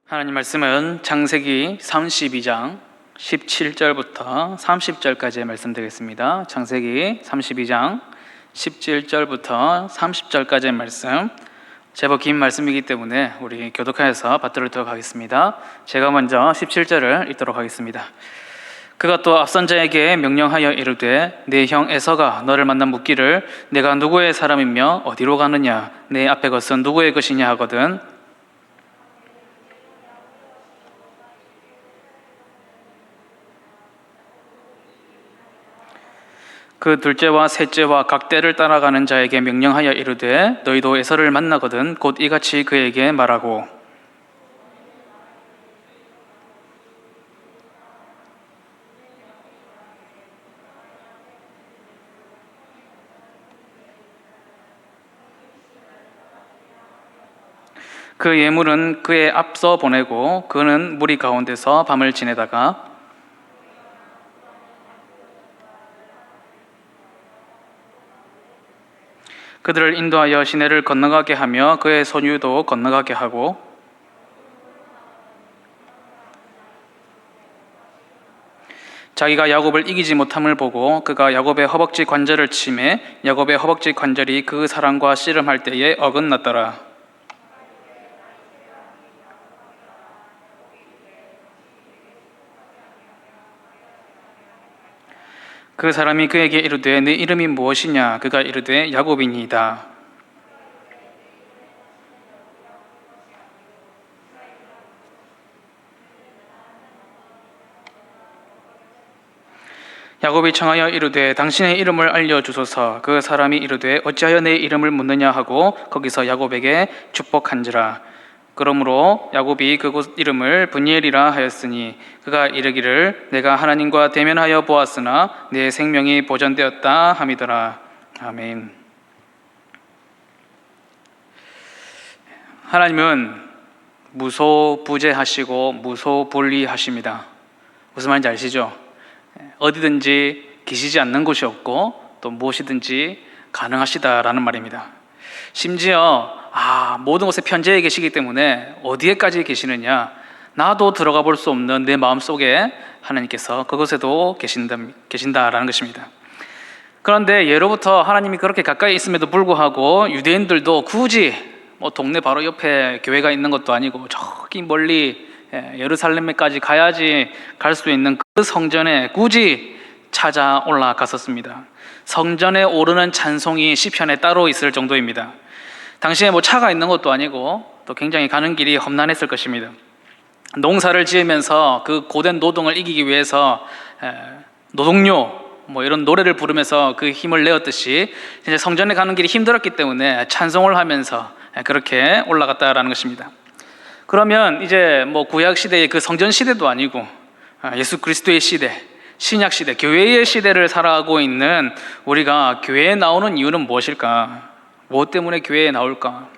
하나님 말씀은 창세기 32장 17절부터 30절까지의 말씀 되겠습니다. 창세기 32장 17절부터 30절까지의 말씀, 제법 긴 말씀이기 때문에 우리 교독하여서 받들도록 하겠습니다. 제가 먼저 17절을 읽도록 하겠습니다. 그가 또 앞선 자에게 명령하여 이르되 내 형 에서가 너를 만나 묻기를 내가 누구의 사람이며 어디로 가느냐, 내 앞에 것은 누구의 것이냐 하거든. 그 둘째와 셋째와 각 떼를 따라가는 자에게 명령하여 이르되 너희도 에서를 만나거든 곧 이같이 그에게 말하고, 그 예물은 그의 앞서 보내고 그는 무리 가운데서 밤을 지내다가 그들을 인도하여 시내를 건너가게 하며 그의 소유도 건너가게 하고, 자기가 야곱을 이기지 못함을 보고 그가 야곱의 허벅지 관절을 치매 야곱의 허벅지 관절이 그 사람과 씨름할 때에 어긋났더라. 그 사람이 그에게 이르되 네 이름이 무엇이냐? 그가 이르되 야곱이니이다. 야곱이 청하여 이르되 당신의 이름을 알려주소서. 그 사람이 이르되 어찌하여 내 이름을 묻느냐 하고 거기서 야곱에게 축복한지라. 그러므로 야곱이 그곳 이름을 브니엘이라 하였으니 그가 이르기를 내가 하나님과 대면하여 보았으나 내 생명이 보존되었다 함이더라. 아멘. 하나님은 무소부재하시고 무소불위하십니다. 무슨 말인지 아시죠? 어디든지 계시지 않는 곳이 없고 또 무엇이든지 가능하시다라는 말입니다. 심지어 모든 곳에 편재해 계시기 때문에 어디에까지 계시느냐, 나도 들어가 볼 수 없는 내 마음속에 하나님께서 그곳에도 계신다라는 것입니다. 그런데 예로부터 하나님이 그렇게 가까이 있음에도 불구하고 유대인들도 굳이 동네 바로 옆에 교회가 있는 것도 아니고 저기 멀리 예루살렘에까지 가야지 갈 수 있는 그 성전에 굳이 찾아 올라갔었습니다. 성전에 오르는 찬송이 시편에 따로 있을 정도입니다. 당시에 차가 있는 것도 아니고 또 굉장히 가는 길이 험난했을 것입니다. 농사를 지으면서 그 고된 노동을 이기기 위해서 노동요 이런 노래를 부르면서 그 힘을 내었듯이 이제 성전에 가는 길이 힘들었기 때문에 찬송을 하면서 그렇게 올라갔다라는 것입니다. 그러면 이제 구약 시대의 그 성전 시대도 아니고 예수 그리스도의 시대, 신약 시대, 교회의 시대를 살아가고 있는 우리가 교회에 나오는 이유는 무엇일까? 무엇 때문에 교회에 나올까?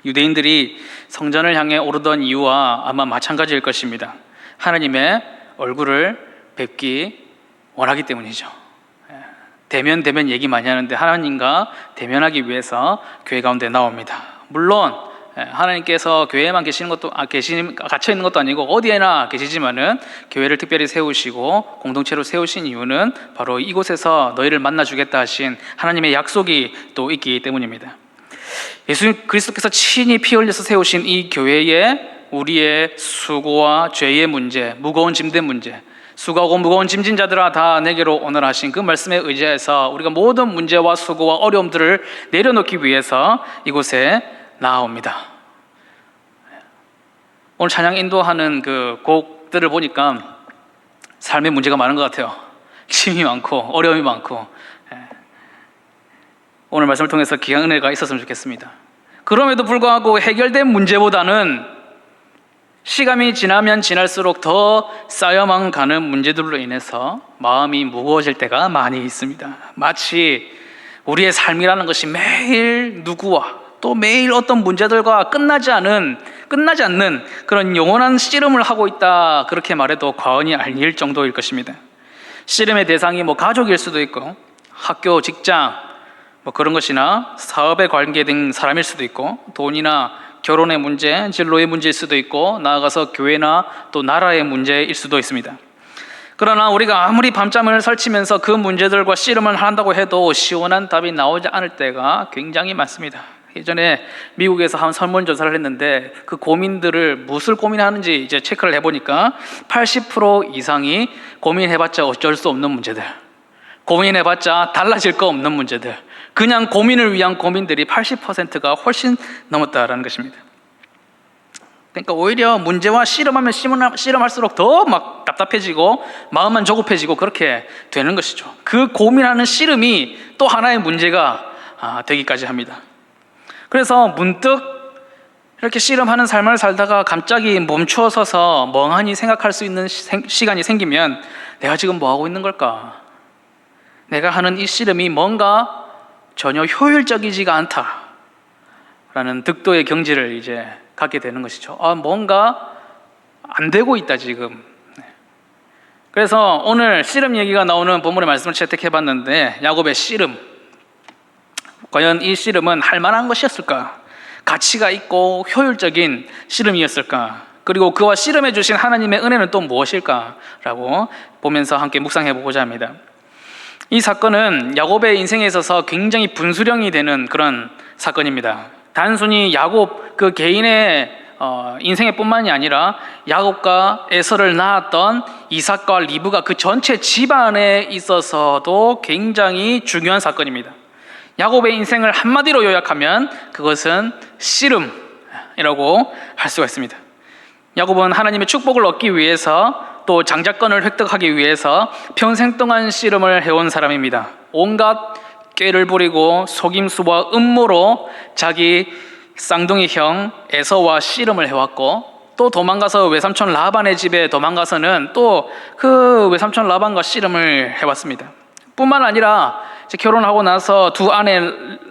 유대인들이 성전을 향해 오르던 이유와 아마 마찬가지일 것입니다. 하나님의 얼굴을 뵙기 원하기 때문이죠. 대면 얘기 많이 하는데 하나님과 대면하기 위해서 교회 가운데 나옵니다. 물론 하나님께서 교회에만 계시는 것도 갇혀 있는 것도 아니고 어디에나 계시지만은 교회를 특별히 세우시고 공동체로 세우신 이유는 바로 이곳에서 너희를 만나 주겠다 하신 하나님의 약속이 또 있기 때문입니다. 예수 그리스도께서 친히 피 흘려서 세우신 이 교회에 우리의 수고와 죄의 문제, 무거운 짐된 문제, 수고하고 무거운 짐진 자들아 다 내게로 오너라 하신 그 말씀에 의지해서 우리가 모든 문제와 수고와 어려움들을 내려놓기 위해서 이곳에 나옵니다. 오늘 찬양 인도하는 그 곡들을 보니까 삶의 문제가 많은 것 같아요. 힘이 많고 어려움이 많고 오늘 말씀을 통해서 귀한 은혜가 있었으면 좋겠습니다. 그럼에도 불구하고 해결된 문제보다는 시간이 지나면 지날수록 더 쌓여만 가는 문제들로 인해서 마음이 무거워질 때가 많이 있습니다. 마치 우리의 삶이라는 것이 매일 누구와 또 매일 어떤 문제들과 끝나지 않는 그런 영원한 씨름을 하고 있다, 그렇게 말해도 과언이 아닐 정도일 것입니다. 씨름의 대상이 가족일 수도 있고 학교, 직장 그런 것이나 사업에 관계된 사람일 수도 있고 돈이나 결혼의 문제, 진로의 문제일 수도 있고 나아가서 교회나 또 나라의 문제일 수도 있습니다. 그러나 우리가 아무리 밤잠을 설치면서 그 문제들과 씨름을 한다고 해도 시원한 답이 나오지 않을 때가 굉장히 많습니다. 예전에 미국에서 한 설문조사를 했는데 그 고민들을 무엇을 고민하는지 이제 체크를 해보니까 80% 이상이 고민해봤자 어쩔 수 없는 문제들, 고민해봤자 달라질 거 없는 문제들, 그냥 고민을 위한 고민들이 80%가 훨씬 넘었다라는 것입니다. 그러니까 오히려 문제와 씨름하면 씨름할수록 더 막 답답해지고 마음만 조급해지고 그렇게 되는 것이죠. 그 고민하는 씨름이 또 하나의 문제가 되기까지 합니다. 그래서 문득 이렇게 씨름하는 삶을 살다가 갑자기 멈추어서서 멍하니 생각할 수 있는 시간이 생기면 내가 지금 뭐 하고 있는 걸까? 내가 하는 이 씨름이 뭔가 전혀 효율적이지가 않다라는 득도의 경지를 이제 갖게 되는 것이죠. 뭔가 안 되고 있다 지금. 그래서 오늘 씨름 얘기가 나오는 본문의 말씀을 채택해봤는데 야곱의 씨름, 과연 이 씨름은 할 만한 것이었을까? 가치가 있고 효율적인 씨름이었을까? 그리고 그와 씨름해 주신 하나님의 은혜는 또 무엇일까? 라고 보면서 함께 묵상해 보고자 합니다. 이 사건은 야곱의 인생에 있어서 굉장히 분수령이 되는 그런 사건입니다. 단순히 야곱 그 개인의 인생의 뿐만이 아니라 야곱과 에서를 낳았던 이삭과 리브가 그 전체 집안에 있어서도 굉장히 중요한 사건입니다. 야곱의 인생을 한마디로 요약하면 그것은 씨름이라고 할 수가 있습니다. 야곱은 하나님의 축복을 얻기 위해서 또 장자권을 획득하기 위해서 평생 동안 씨름을 해온 사람입니다. 온갖 꾀를 부리고 속임수와 음모로 자기 쌍둥이 형 에서와 씨름을 해왔고, 또 도망가서 외삼촌 라반의 집에 도망가서는 또 그 외삼촌 라반과 씨름을 해왔습니다. 뿐만 아니라 이제 결혼하고 나서 두 아내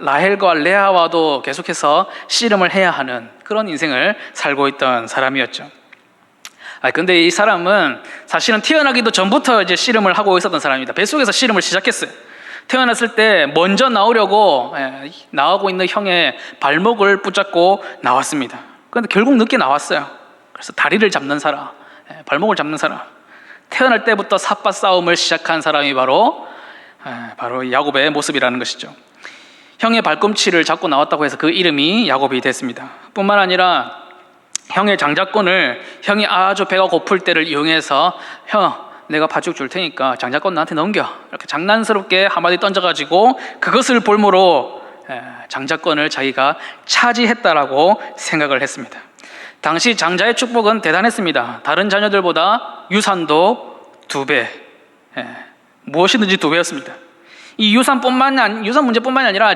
라헬과 레아와도 계속해서 씨름을 해야 하는 그런 인생을 살고 있던 사람이었죠. 근데 이 사람은 사실은 태어나기도 전부터 이제 씨름을 하고 있었던 사람입니다. 뱃속에서 씨름을 시작했어요. 태어났을 때 먼저 나오려고 나오고 있는 형의 발목을 붙잡고 나왔습니다. 그런데 결국 늦게 나왔어요. 그래서 다리를 잡는 사람, 발목을 잡는 사람, 태어날 때부터 삿바 싸움을 시작한 사람이 바로 야곱의 모습이라는 것이죠. 형의 발꿈치를 잡고 나왔다고 해서 그 이름이 야곱이 됐습니다. 뿐만 아니라 형의 장자권을 형이 아주 배가 고플 때를 이용해서 형, 내가 팥죽 줄 테니까 장자권 나한테 넘겨, 이렇게 장난스럽게 한마디 던져가지고 그것을 볼모로 장자권을 자기가 차지했다라고 생각을 했습니다. 당시 장자의 축복은 대단했습니다. 다른 자녀들보다 유산도 2배, 무엇이든지 2배였습니다. 이 유산 문제뿐만이 아니라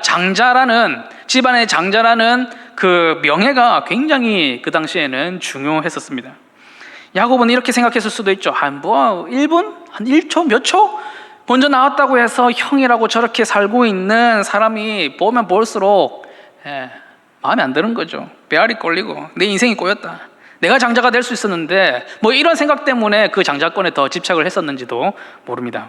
집안의 장자라는 그 명예가 굉장히 그 당시에는 중요했었습니다. 야곱은 이렇게 생각했을 수도 있죠. 1분? 한 1초? 몇 초? 먼저 나왔다고 해서 형이라고 저렇게 살고 있는 사람이 보면 볼수록 마음에 안 드는 거죠. 배알이 꼴리고 내 인생이 꼬였다. 내가 장자가 될 수 있었는데 이런 생각 때문에 그 장자권에 더 집착을 했었는지도 모릅니다.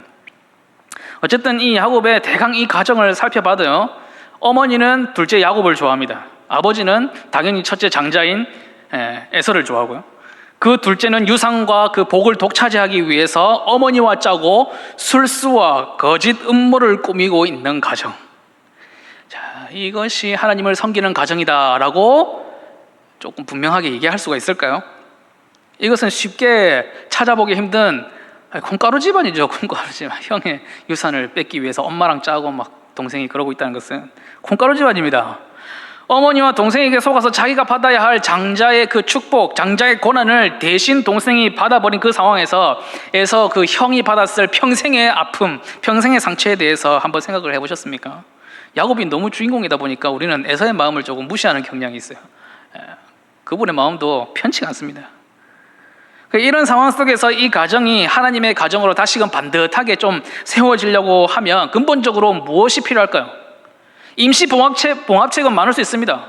어쨌든 이 야곱의 대강 이 가정을 살펴봐도요, 어머니는 둘째 야곱을 좋아합니다. 아버지는 당연히 첫째 장자인 에서를 좋아하고요. 그 둘째는 유산과 그 복을 독차지하기 위해서 어머니와 짜고 술수와 거짓 음모를 꾸미고 있는 가정. 자, 이것이 하나님을 섬기는 가정이다라고 조금 분명하게 얘기할 수가 있을까요? 이것은 쉽게 찾아보기 힘든 콩가루 집안이죠. 콩가루 집안. 형의 유산을 뺏기 위해서 엄마랑 짜고 막 동생이 그러고 있다는 것은 콩가루 집안입니다. 어머니와 동생에게 속아서 자기가 받아야 할 장자의 그 축복, 장자의 고난을 대신 동생이 받아버린 그 상황에서 그 형이 받았을 평생의 아픔, 평생의 상처에 대해서 한번 생각을 해보셨습니까? 야곱이 너무 주인공이다 보니까 우리는 에서의 마음을 조금 무시하는 경향이 있어요. 그분의 마음도 편치가 않습니다. 이런 상황 속에서 이 가정이 하나님의 가정으로 다시금 반듯하게 좀 세워지려고 하면 근본적으로 무엇이 필요할까요? 임시 봉합책은 많을 수 있습니다.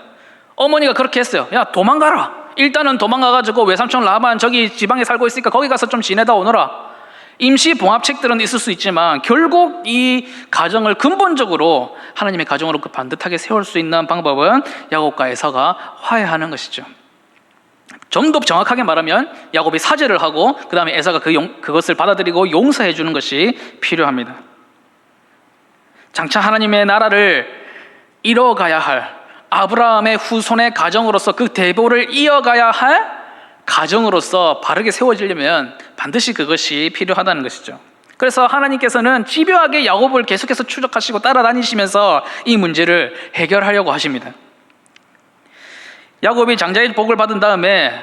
어머니가 그렇게 했어요. 야, 도망가라. 일단은 도망가가지고 외삼촌 라반 저기 지방에 살고 있으니까 거기 가서 좀 지내다 오너라. 임시 봉합책들은 있을 수 있지만 결국 이 가정을 근본적으로 하나님의 가정으로 반듯하게 세울 수 있는 방법은 야곱과 에사가 화해하는 것이죠. 좀 더 정확하게 말하면 야곱이 사죄를 하고 그 다음에 에사가 그것을 받아들이고 용서해 주는 것이 필요합니다. 장차 하나님의 나라를 이뤄가야 할 아브라함의 후손의 가정으로서 그 대보를 이어가야 할 가정으로서 바르게 세워지려면 반드시 그것이 필요하다는 것이죠. 그래서 하나님께서는 집요하게 야곱을 계속해서 추적하시고 따라다니시면서 이 문제를 해결하려고 하십니다. 야곱이 장자의 복을 받은 다음에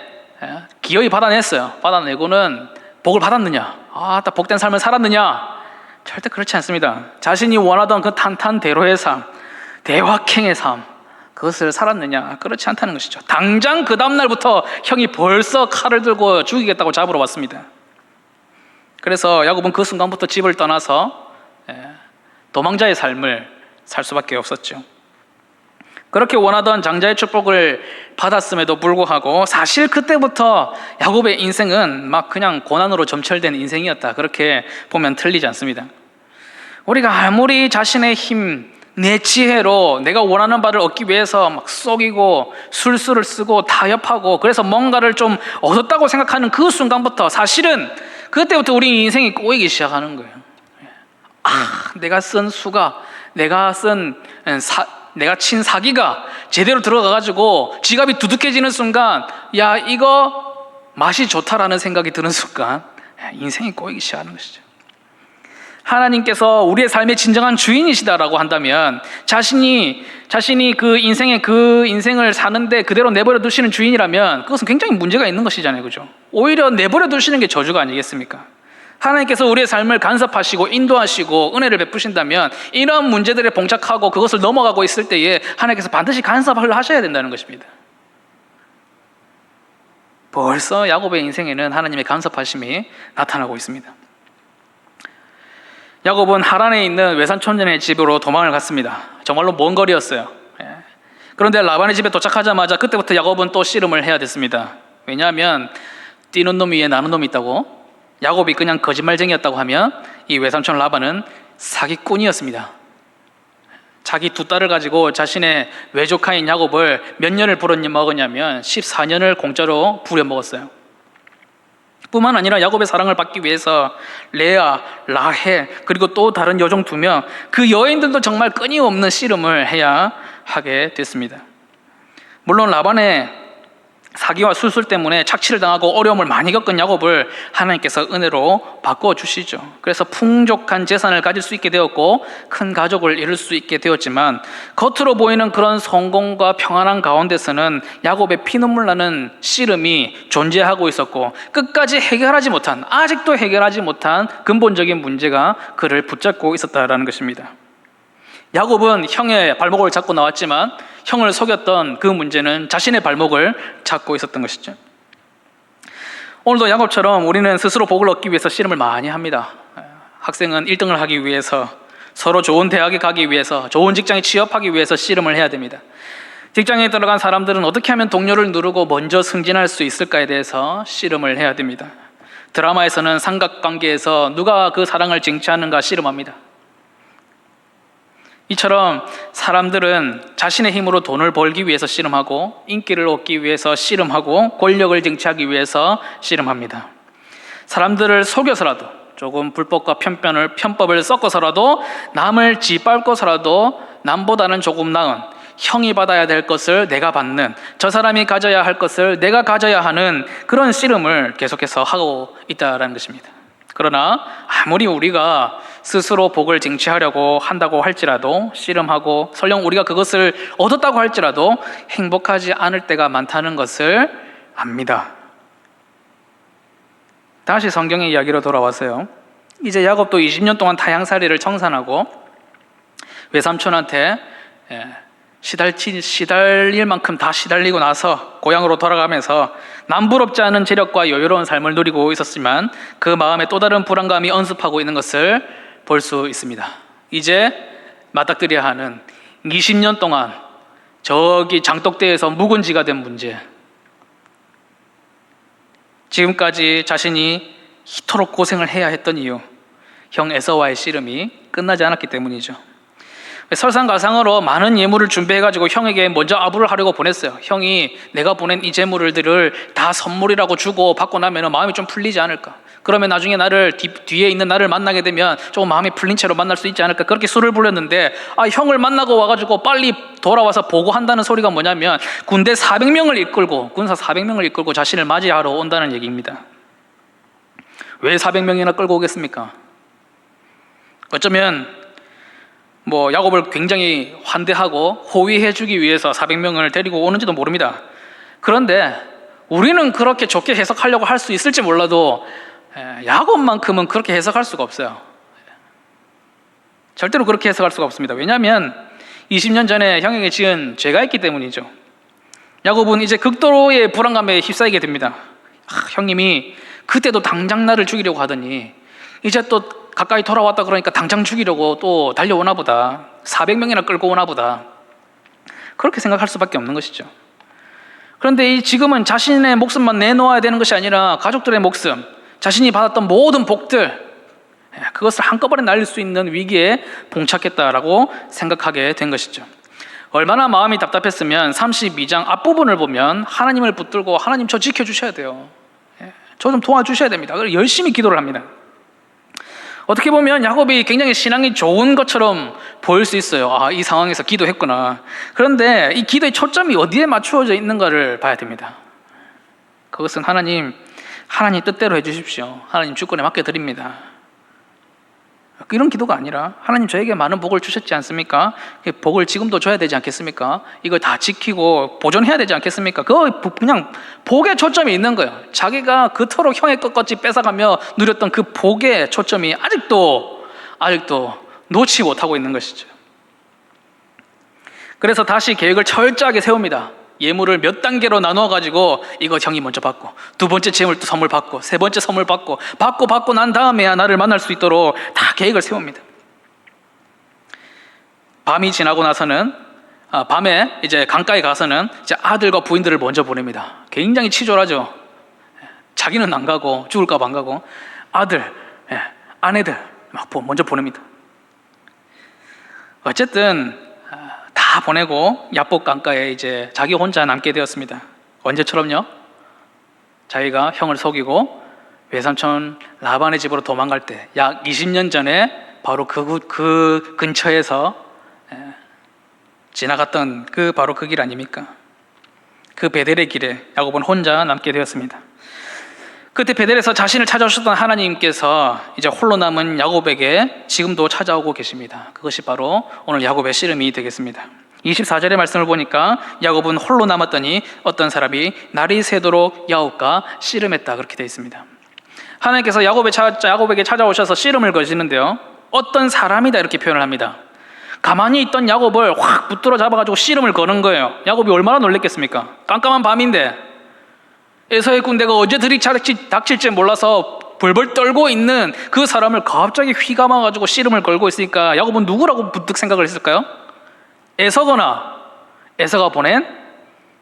기어이 받아냈어요. 받아내고는 복을 받았느냐? 딱 복된 삶을 살았느냐? 절대 그렇지 않습니다. 자신이 원하던 그 탄탄대로의 삶, 대확행의 삶, 그것을 살았느냐? 그렇지 않다는 것이죠. 당장 그 다음날부터 형이 벌써 칼을 들고 죽이겠다고 잡으러 왔습니다. 그래서 야곱은 그 순간부터 집을 떠나서 도망자의 삶을 살 수밖에 없었죠. 그렇게 원하던 장자의 축복을 받았음에도 불구하고 사실 그때부터 야곱의 인생은 막 그냥 고난으로 점철된 인생이었다, 그렇게 보면 틀리지 않습니다. 우리가 아무리 자신의 힘, 내 지혜로 내가 원하는 바를 얻기 위해서 막 속이고 술수를 쓰고 타협하고 그래서 뭔가를 좀 얻었다고 생각하는 그 순간부터 사실은 그때부터 우리 인생이 꼬이기 시작하는 거예요. 내가 쓴 수가, 내가 친 사기가 제대로 들어가가지고 지갑이 두둑해지는 순간, 야, 이거 맛이 좋다라는 생각이 드는 순간 인생이 꼬이기 시작하는 것이죠. 하나님께서 우리의 삶의 진정한 주인이시다라고 한다면 자신이 그 인생을 사는데 그대로 내버려 두시는 주인이라면 그것은 굉장히 문제가 있는 것이잖아요, 그죠? 오히려 내버려 두시는 게 저주가 아니겠습니까? 하나님께서 우리의 삶을 간섭하시고 인도하시고 은혜를 베푸신다면 이런 문제들에 봉착하고 그것을 넘어가고 있을 때에 하나님께서 반드시 간섭을 하셔야 된다는 것입니다. 벌써 야곱의 인생에는 하나님의 간섭하심이 나타나고 있습니다. 야곱은 하란에 있는 외삼촌의 집으로 도망을 갔습니다. 정말로 먼 거리였어요. 그런데 라반의 집에 도착하자마자 그때부터 야곱은 또 씨름을 해야 됐습니다. 왜냐하면 뛰는 놈 위에 나는 놈이 있다고, 야곱이 그냥 거짓말쟁이였다고 하면 이 외삼촌 라반은 사기꾼이었습니다. 자기 두 딸을 가지고 자신의 외조카인 야곱을 몇 년을 부려먹었냐면 14년을 공짜로 부려먹었어요. 뿐만 아니라 야곱의 사랑을 받기 위해서 레아, 라헬 그리고 또 다른 여종 2명, 그 여인들도 정말 끊임없는 씨름을 해야 하게 됐습니다. 물론 라반의 사기와 술술 때문에 착취를 당하고 어려움을 많이 겪은 야곱을 하나님께서 은혜로 바꿔주시죠. 그래서 풍족한 재산을 가질 수 있게 되었고 큰 가족을 이룰 수 있게 되었지만 겉으로 보이는 그런 성공과 평안한 가운데서는 야곱의 피눈물 나는 씨름이 존재하고 있었고 끝까지 아직도 해결하지 못한 근본적인 문제가 그를 붙잡고 있었다는 것입니다. 야곱은 형의 발목을 잡고 나왔지만 형을 속였던 그 문제는 자신의 발목을 잡고 있었던 것이죠. 오늘도 야곱처럼 우리는 스스로 복을 얻기 위해서 씨름을 많이 합니다. 학생은 1등을 하기 위해서, 서로 좋은 대학에 가기 위해서, 좋은 직장에 취업하기 위해서 씨름을 해야 됩니다. 직장에 들어간 사람들은 어떻게 하면 동료를 누르고 먼저 승진할 수 있을까에 대해서 씨름을 해야 됩니다. 드라마에서는 삼각관계에서 누가 그 사랑을 쟁취하는가 씨름합니다. 이처럼 사람들은 자신의 힘으로 돈을 벌기 위해서 씨름하고 인기를 얻기 위해서 씨름하고 권력을 쟁취하기 위해서 씨름합니다. 사람들을 속여서라도, 조금 불법과 편법을 섞어서라도, 남을 짓밟고서라도 남보다는 조금 나은, 형이 받아야 될 것을 내가 받는, 저 사람이 가져야 할 것을 내가 가져야 하는 그런 씨름을 계속해서 하고 있다는 것입니다. 그러나 아무리 우리가 스스로 복을 쟁취하려고 한다고 할지라도, 씨름하고 설령 우리가 그것을 얻었다고 할지라도 행복하지 않을 때가 많다는 것을 압니다. 다시 성경의 이야기로 돌아와서요, 이제 야곱도 20년 동안 타향살이를 청산하고 외삼촌한테 시달릴 만큼 다 시달리고 나서 고향으로 돌아가면서 남부럽지 않은 재력과 여유로운 삶을 누리고 있었지만 그 마음에 또 다른 불안감이 언습하고 있는 것을 볼 수 있습니다. 이제 맞닥뜨려야 하는 20년 동안 저기 장독대에서 묵은지가 된 문제, 지금까지 자신이 이토록 고생을 해야 했던 이유, 형 에서와의 씨름이 끝나지 않았기 때문이죠. 설상가상으로 많은 예물을 준비해가지고 형에게 먼저 아부를 하려고 보냈어요. 형이 내가 보낸 이 재물들을 다 선물이라고 주고 받고 나면 마음이 좀 풀리지 않을까, 그러면 나중에 나를 뒤에 있는 나를 만나게 되면 조금 마음이 풀린 채로 만날 수 있지 않을까, 그렇게 술을 부렸는데, 형을 만나고 와가지고 빨리 돌아와서 보고한다는 소리가 뭐냐면 군대 400명을 이끌고, 군사 400명을 이끌고 자신을 맞이하러 온다는 얘기입니다. 왜 400명이나 끌고 오겠습니까? 어쩌면 야곱을 굉장히 환대하고 호위해주기 위해서 400명을 데리고 오는지도 모릅니다. 그런데 우리는 그렇게 좋게 해석하려고 할 수 있을지 몰라도 야곱만큼은 그렇게 해석할 수가 없어요. 절대로 그렇게 해석할 수가 없습니다. 왜냐하면 20년 전에 형에게 지은 죄가 있기 때문이죠. 야곱은 이제 극도의 불안감에 휩싸이게 됩니다. 형님이 그때도 당장 나를 죽이려고 하더니 이제 또 가까이 돌아왔다 그러니까 당장 죽이려고 또 달려오나 보다, 400명이나 끌고 오나 보다, 그렇게 생각할 수밖에 없는 것이죠. 그런데 지금은 자신의 목숨만 내놓아야 되는 것이 아니라 가족들의 목숨, 자신이 받았던 모든 복들, 그것을 한꺼번에 날릴 수 있는 위기에 봉착했다라고 생각하게 된 것이죠. 얼마나 마음이 답답했으면 32장 앞부분을 보면 하나님을 붙들고 하나님 저 지켜주셔야 돼요, 저 좀 도와주셔야 됩니다, 열심히 기도를 합니다. 어떻게 보면 야곱이 굉장히 신앙이 좋은 것처럼 보일 수 있어요. 이 상황에서 기도했구나. 그런데 이 기도의 초점이 어디에 맞추어져 있는가를 봐야 됩니다. 그것은 하나님 뜻대로 해주십시오, 하나님 주권에 맡겨드립니다, 이런 기도가 아니라 하나님 저에게 많은 복을 주셨지 않습니까? 복을 지금도 줘야 되지 않겠습니까? 이걸 다 지키고 보존해야 되지 않겠습니까? 그냥 복에 초점이 있는 거예요. 자기가 그토록 형의 것까지 뺏어가며 누렸던 그 복의 초점이 아직도 놓지 못하고 있는 것이죠. 그래서 다시 계획을 철저하게 세웁니다. 예물을 몇 단계로 나누어 가지고 이거 형이 먼저 받고, 두 번째 재물 또 선물 받고, 세 번째 선물 받고 난 다음에야 나를 만날 수 있도록 다 계획을 세웁니다. 밤이 지나고 나서는 밤에 이제 강가에 가서는 이제 아들과 부인들을 먼저 보냅니다. 굉장히 치졸하죠. 자기는 안 가고, 죽을까 봐 안 가고, 아들, 아내들 막 먼저 보냅니다. 어쨌든 다 보내고 야복 강가에 이제 자기 혼자 남게 되었습니다. 언제처럼요? 자기가 형을 속이고 외삼촌 라반의 집으로 도망갈 때 약 20년 전에 바로 그 근처에서 지나갔던 바로 그 길 아닙니까? 그 베델의 길에 야곱은 혼자 남게 되었습니다. 그때 베델에서 자신을 찾아오셨던 하나님께서 이제 홀로 남은 야곱에게 지금도 찾아오고 계십니다. 그것이 바로 오늘 야곱의 씨름이 되겠습니다. 24절의 말씀을 보니까 야곱은 홀로 남았더니 어떤 사람이 날이 새도록 야곱과 씨름했다, 그렇게 되어 있습니다. 하나님께서 야곱에게 찾아오셔서 씨름을 거시는데요, 어떤 사람이다 이렇게 표현을 합니다. 가만히 있던 야곱을 확 붙들어 잡아가지고 씨름을 거는 거예요. 야곱이 얼마나 놀랬겠습니까? 깜깜한 밤인데 에서의 군대가 어제 들이닥칠지 몰라서 벌벌 떨고 있는 그 사람을 갑자기 휘감아가지고 씨름을 걸고 있으니까 야곱은 누구라고 부뜩 생각을 했을까요? 에서가 보낸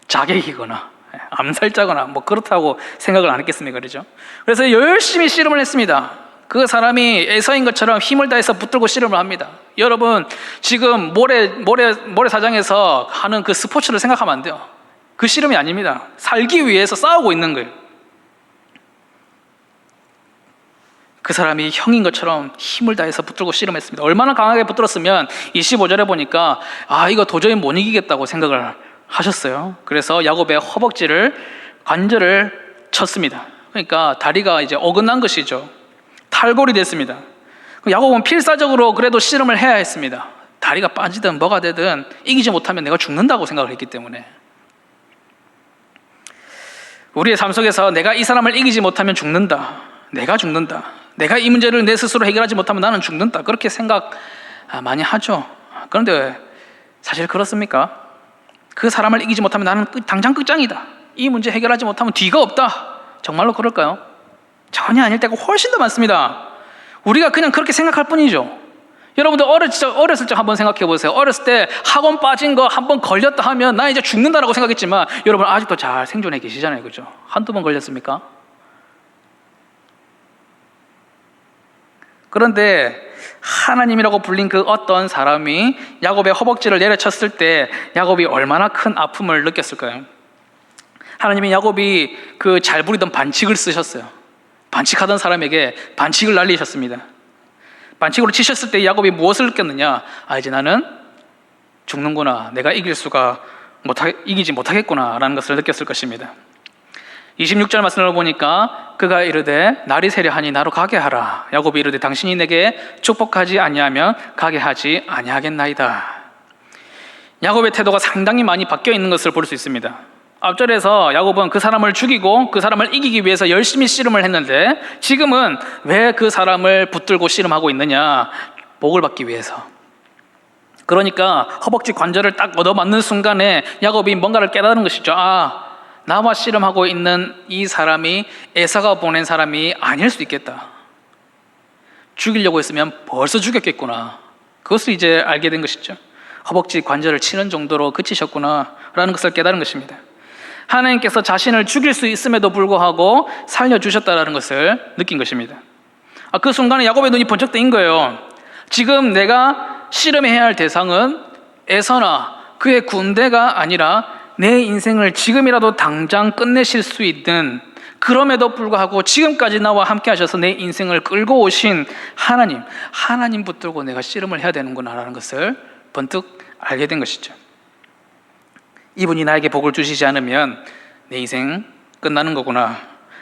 자객이거나 암살자거나 그렇다고 생각을 안 했겠습니까? 그렇죠? 그래서 열심히 씨름을 했습니다. 그 사람이 에서인 것처럼 힘을 다해서 붙들고 씨름을 합니다. 여러분, 지금 모래사장에서 하는 그 스포츠를 생각하면 안 돼요. 그 씨름이 아닙니다. 살기 위해서 싸우고 있는 거예요. 그 사람이 형인 것처럼 힘을 다해서 붙들고 씨름했습니다. 얼마나 강하게 붙들었으면 25절에 보니까 이거 도저히 못 이기겠다고 생각을 하셨어요. 그래서 야곱의 관절을 쳤습니다. 그러니까 다리가 이제 어긋난 것이죠. 탈골이 됐습니다. 야곱은 필사적으로 그래도 씨름을 해야 했습니다. 다리가 빠지든 뭐가 되든 이기지 못하면 내가 죽는다고 생각을 했기 때문에. 우리의 삶 속에서 내가 이 사람을 이기지 못하면 죽는다, 내가 죽는다, 내가 이 문제를 내 스스로 해결하지 못하면 나는 죽는다, 그렇게 생각 많이 하죠. 그런데 사실 그렇습니까? 그 사람을 이기지 못하면 나는 당장 끝장이다, 이 문제 해결하지 못하면 뒤가 없다, 정말로 그럴까요? 전혀 아닐 때가 훨씬 더 많습니다. 우리가 그냥 그렇게 생각할 뿐이죠. 여러분들 어렸을 적 한번 생각해 보세요. 어렸을 때 학원 빠진 거 한번 걸렸다 하면 나 이제 죽는다라고 생각했지만 여러분 아직도 잘 생존해 계시잖아요, 그죠? 한두 번 걸렸습니까? 그런데 하나님이라고 불린 그 어떤 사람이 야곱의 허벅지를 내려쳤을 때 야곱이 얼마나 큰 아픔을 느꼈을까요? 하나님이 야곱이 그 잘 부리던 반칙을 쓰셨어요. 반칙하던 사람에게 반칙을 날리셨습니다. 반칙으로 치셨을 때 야곱이 무엇을 느꼈느냐? 이제 나는 죽는구나. 내가 이기지 못하겠구나 라는 것을 느꼈을 것입니다. 26절 말씀을 보니까 그가 이르되 날이 새려하니 나로 가게 하라. 야곱이 이르되 당신이 내게 축복하지 아니하면 가게 하지 아니하겠나이다. 야곱의 태도가 상당히 많이 바뀌어 있는 것을 볼 수 있습니다. 앞절에서 야곱은 그 사람을 죽이고 그 사람을 이기기 위해서 열심히 씨름을 했는데 지금은 왜 그 사람을 붙들고 씨름하고 있느냐? 복을 받기 위해서. 그러니까 허벅지 관절을 딱 얻어맞는 순간에 야곱이 뭔가를 깨달은 것이죠. 나와 씨름하고 있는 이 사람이 에사가 보낸 사람이 아닐 수 있겠다. 죽이려고 했으면 벌써 죽였겠구나. 그것을 이제 알게 된 것이죠. 허벅지 관절을 치는 정도로 그치셨구나 라는 것을 깨달은 것입니다. 하나님께서 자신을 죽일 수 있음에도 불구하고 살려주셨다는 것을 느낀 것입니다. 그 순간에 야곱의 눈이 번쩍 뜨인 거예요. 지금 내가 씨름해야 할 대상은 에서나 그의 군대가 아니라 내 인생을 지금이라도 당장 끝내실 수 있는, 그럼에도 불구하고 지금까지 나와 함께 하셔서 내 인생을 끌고 오신 하나님 붙들고 내가 씨름을 해야 되는구나 라는 것을 번뜩 알게 된 것이죠. 이분이 나에게 복을 주시지 않으면 내 인생 끝나는 거구나.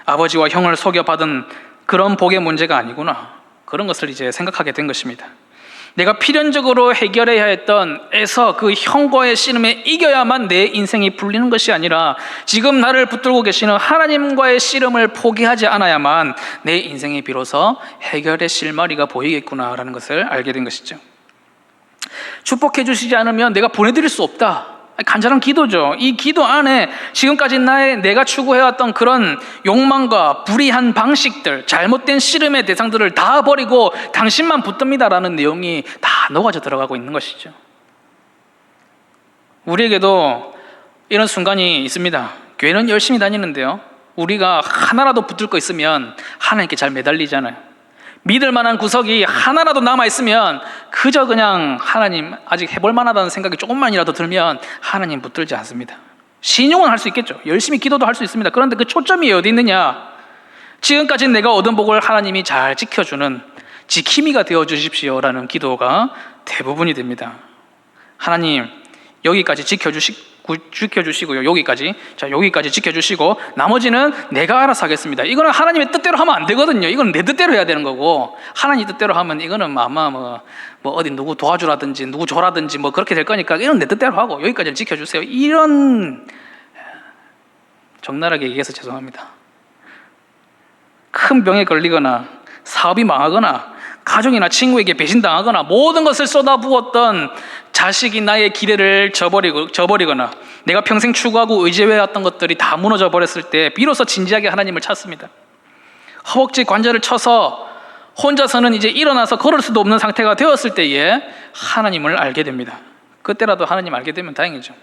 아버지와 형을 속여받은 그런 복의 문제가 아니구나. 그런 것을 이제 생각하게 된 것입니다. 내가 필연적으로 해결해야 했던 에서 그 형과의 씨름에 이겨야만 내 인생이 풀리는 것이 아니라 지금 나를 붙들고 계시는 하나님과의 씨름을 포기하지 않아야만 내 인생이 비로소 해결의 실마리가 보이겠구나라는 것을 알게 된 것이죠. 축복해 주시지 않으면 내가 보내드릴 수 없다. 간절한 기도죠. 이 기도 안에 지금까지 내가 추구해왔던 그런 욕망과 불의한 방식들, 잘못된 씨름의 대상들을 다 버리고 당신만 붙듭니다라는 내용이 다 녹아져 들어가고 있는 것이죠. 우리에게도 이런 순간이 있습니다. 교회는 열심히 다니는데요, 우리가 하나라도 붙들 거 있으면 하나님께 잘 매달리잖아요. 믿을 만한 구석이 하나라도 남아있으면 그저 그냥 하나님 아직 해볼 만하다는 생각이 조금만이라도 들면 하나님 붙들지 않습니다. 신용은 할 수 있겠죠. 열심히 기도도 할 수 있습니다. 그런데 그 초점이 어디 있느냐? 지금까지 내가 얻은 복을 하나님이 잘 지켜주는 지킴이가 되어 주십시오라는 기도가 대부분이 됩니다. 하나님 여기까지 지켜주시고요. 여기까지 지켜주시고 나머지는 내가 알아서 하겠습니다. 이거는 하나님의 뜻대로 하면 안 되거든요. 이건 내 뜻대로 해야 되는 거고, 하나님 뜻대로 하면 이거는 아마 뭐 어디 누구 도와주라든지 누구 줘라든지 뭐 그렇게 될 거니까 이건 내 뜻대로 하고 여기까지는 지켜주세요. 이런, 적나라하게 얘기해서 죄송합니다. 큰 병에 걸리거나 사업이 망하거나 가족이나 친구에게 배신당하거나 모든 것을 쏟아부었던 자식이 나의 기대를 저버리거나 내가 평생 추구하고 의지해왔던 것들이 다 무너져 버렸을 때 비로소 진지하게 하나님을 찾습니다. 허벅지 관절을 쳐서 혼자서는 이제 일어나서 걸을 수도 없는 상태가 되었을 때에 하나님을 알게 됩니다. 그때라도 하나님 알게 되면 다행이죠.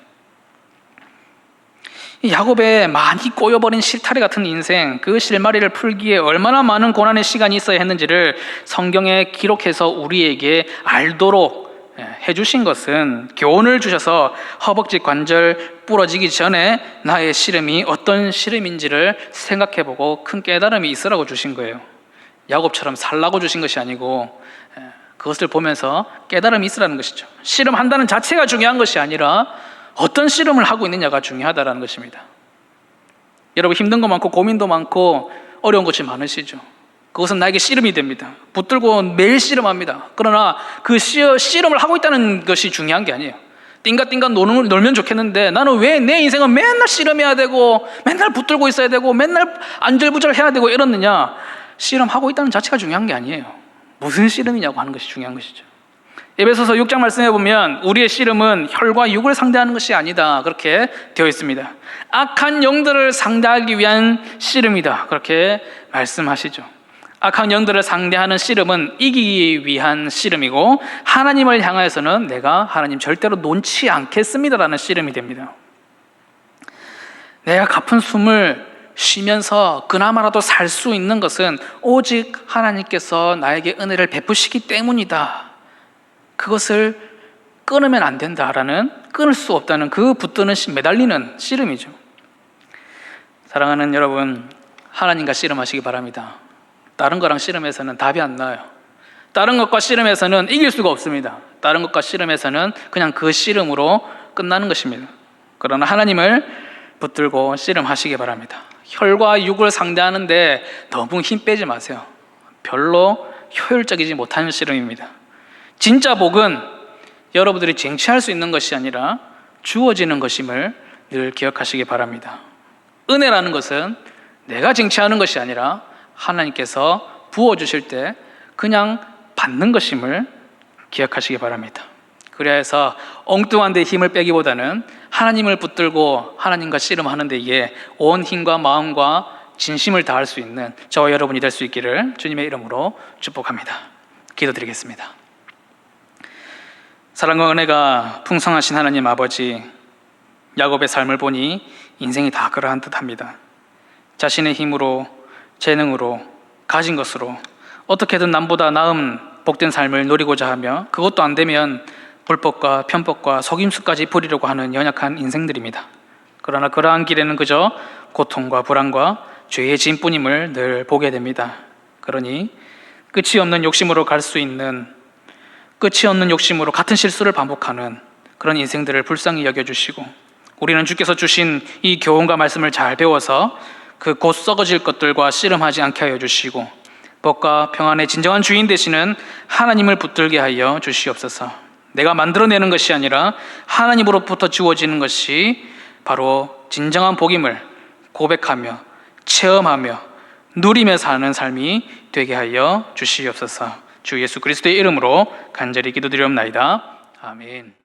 야곱의 많이 꼬여버린 실타래 같은 인생, 그 실마리를 풀기에 얼마나 많은 고난의 시간이 있어야 했는지를 성경에 기록해서 우리에게 알도록 해주신 것은, 교훈을 주셔서 허벅지 관절 부러지기 전에 나의 씨름이 어떤 씨름인지를 생각해보고 큰 깨달음이 있으라고 주신 거예요. 야곱처럼 살라고 주신 것이 아니고 그것을 보면서 깨달음이 있으라는 것이죠. 씨름한다는 자체가 중요한 것이 아니라 어떤 씨름을 하고 있느냐가 중요하다는 것입니다. 여러분 힘든 거 많고 고민도 많고 어려운 것이 많으시죠. 그것은 나에게 씨름이 됩니다. 붙들고 매일 씨름합니다. 그러나 그 씨름을 하고 있다는 것이 중요한 게 아니에요. 띵가띵가 놀면 좋겠는데 나는 왜 내 인생은 맨날 씨름해야 되고 맨날 붙들고 있어야 되고 맨날 안절부절 해야 되고 이러느냐? 씨름하고 있다는 자체가 중요한 게 아니에요. 무슨 씨름이냐고 하는 것이 중요한 것이죠. 에베소서 6장 말씀해 보면 우리의 씨름은 혈과 육을 상대하는 것이 아니다, 그렇게 되어 있습니다. 악한 영들을 상대하기 위한 씨름이다, 그렇게 말씀하시죠. 악한 영들을 상대하는 씨름은 이기기 위한 씨름이고, 하나님을 향하여서는 내가 하나님 절대로 놓지 않겠습니다라는 씨름이 됩니다. 내가 가쁜 숨을 쉬면서 그나마라도 살 수 있는 것은 오직 하나님께서 나에게 은혜를 베푸시기 때문이다. 그것을 끊으면 안 된다라는, 끊을 수 없다는 그 붙드는 매달리는 씨름이죠. 사랑하는 여러분, 하나님과 씨름하시기 바랍니다. 다른 거랑 씨름해서는 답이 안 나와요. 다른 것과 씨름해서는 이길 수가 없습니다. 다른 것과 씨름해서는 그냥 그 씨름으로 끝나는 것입니다. 그러나 하나님을 붙들고 씨름하시기 바랍니다. 혈과 육을 상대하는데 너무 힘 빼지 마세요. 별로 효율적이지 못한 씨름입니다. 진짜 복은 여러분들이 쟁취할 수 있는 것이 아니라 주어지는 것임을 늘 기억하시기 바랍니다. 은혜라는 것은 내가 쟁취하는 것이 아니라 하나님께서 부어주실 때 그냥 받는 것임을 기억하시기 바랍니다. 그래야 해서 엉뚱한 데 힘을 빼기보다는 하나님을 붙들고 하나님과 씨름하는 데에 온 힘과 마음과 진심을 다할 수 있는 저와 여러분이 될 수 있기를 주님의 이름으로 축복합니다. 기도드리겠습니다. 사랑과 은혜가 풍성하신 하나님 아버지, 야곱의 삶을 보니 인생이 다 그러한 듯합니다. 자신의 힘으로, 재능으로, 가진 것으로 어떻게든 남보다 나은 복된 삶을 누리고자 하며 그것도 안 되면 불법과 편법과 속임수까지 부리려고 하는 연약한 인생들입니다. 그러나 그러한 길에는 그저 고통과 불안과 죄의 짐뿐임을 늘 보게 됩니다. 그러니 끝이 없는 욕심으로 갈 수 있는, 끝이 없는 욕심으로 같은 실수를 반복하는 그런 인생들을 불쌍히 여겨주시고, 우리는 주께서 주신 이 교훈과 말씀을 잘 배워서 그 곧 썩어질 것들과 씨름하지 않게 하여 주시고, 복과 평안의 진정한 주인 되시는 하나님을 붙들게 하여 주시옵소서. 내가 만들어내는 것이 아니라 하나님으로부터 주어지는 것이 바로 진정한 복임을 고백하며 체험하며 누리며 사는 삶이 되게 하여 주시옵소서. 주 예수 그리스도의 이름으로 간절히 기도드리옵나이다. 아멘.